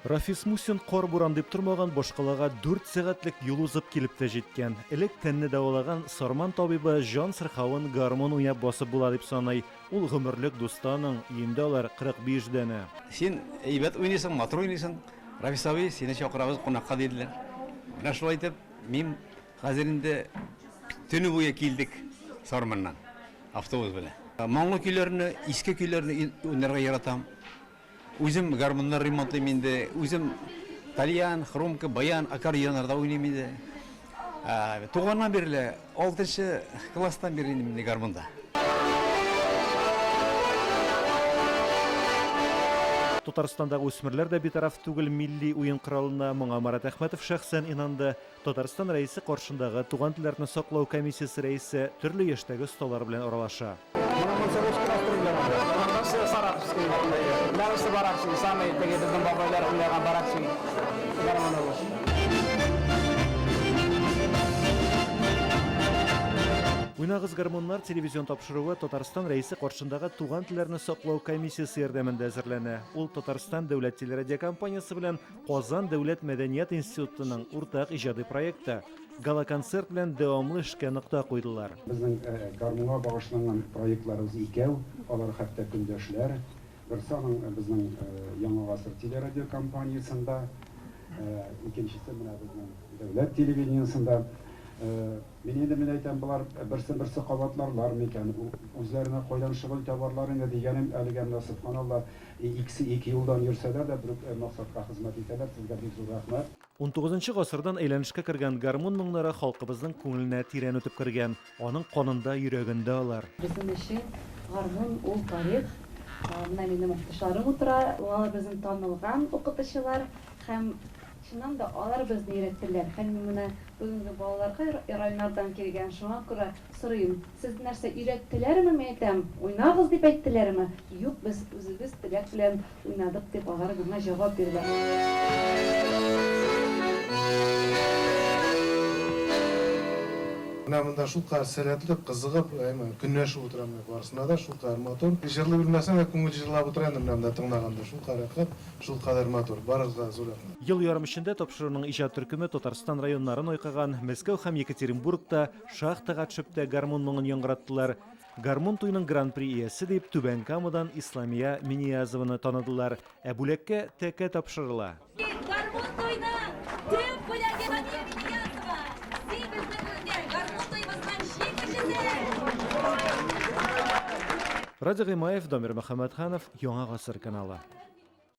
Рафис Мусин кор буран дип тормаган башкалага 4 сәгатьлек юл узып килеп тә җиткән. Элек тәнне дәвалаган Сарман табибы Жан Сырхавын гармон уйнап басып була дип саный. Ул гомерлек дустаның, инде алар 45 дәне. Сен әйбәт уйнайсың, матур уйнайсың. Рафис абый, сине чакырабыз кунакка диделәр. Менә шулай итеп, мин хәзер инде төне буе килдек Сарманнан автобус белән. Моңлы көйләрне, иске көйләрне уйнарга яратам. Үзем гармоннар ремонтлыйм инде, үзем тальян, хромка, баян, аккордеоннарда уйныйм инде. Туганнан бирле 6 класстан бери инде гармонда. Татарстандагы үсмерләр дә битараф түгел милли уен коралына. Моңа Марат Әхмәтов шәхсән инанды. Татарстан рәисе каршындагы туган телләрне саклау комиссиясе рәисе төрле яшьтәге осталар белән аралаша. Уйнагыз гармоннар телевизион тапшыруы Татарстан рәисе каршындагы туган телләрне саклау комиссиясе ярдәмендә әзерләнә. Ул Татарстан дәүләт телерадиокомпаниясе белән Казан дәүләт мәдәният институтының уртак иҗади проекты. Гала-концерт белән дәвамлы эшкә нокта куйдылар. Безнең гармонга багышланган проектларыбыз икәү, алар хәтта көндәшләр. Берсе аның безнең Яңа гасыр телерадиокомпаниясында, икенчесе менә безнең дәүләт телевидениесында. Мен инде мен әйтәм, булар берсе кабатларлар микән, үзләренә кайдан шөгыль табарлар инде дигәнем, әлегә менә субханалла, икесе 2 елдан йөрсәләр дә бер максатка хезмәт итәләр. Сезгә бик зур рәхмәт. 19 гасырдан әйләнешкә кергән гармон моңнары халкыбызның күңеленә тирән үтеп кергән. Аның канында, йөрәгендә алар. Безнең өчен гармон ул тарих. Менә минем укытучыларым утыра, алар безнең танылган укытучылар һәм шуннан да алар безне өйрәттеләр. Һәм менә бүгенге балаларга районнардан килгән, шуңа күрә сорыйм, сез нәрсә өйрәттеләрме, мен әйтәм, уйнагыз дип әйттеләрме? Юк, без үзебез теләк белән уйнадык дип алар миңа җавап бирделәр. Менә шул кадәр сәләтлек, кызыгып, көнләшеп утырам барысына да шул кадәр матур. Җырлый белмәсәң, күңел җырлап утыра инде менә тыңлаганда. Шул кадәр матур. Барыгызга зур рәхмәт. Ел ярым эчендә тапшыруның иҗат төркеме Татарстан районнарын айкаган. Мәскәү һәм Екатеринбургта шахтага төшеп тә гармон моңын яңгыраттылар. Гармон туйның гран-при иясе дип Түбән Камадан Исламия Миниязованы таныдылар. Ә бүләккә тәкә тапшырыла. Гармон туйны төп бүләге Миниязова. Гармон туймасынан Радио Гыймаев, Дамир Мөхәммәтханов, Яңа гасыр каналы.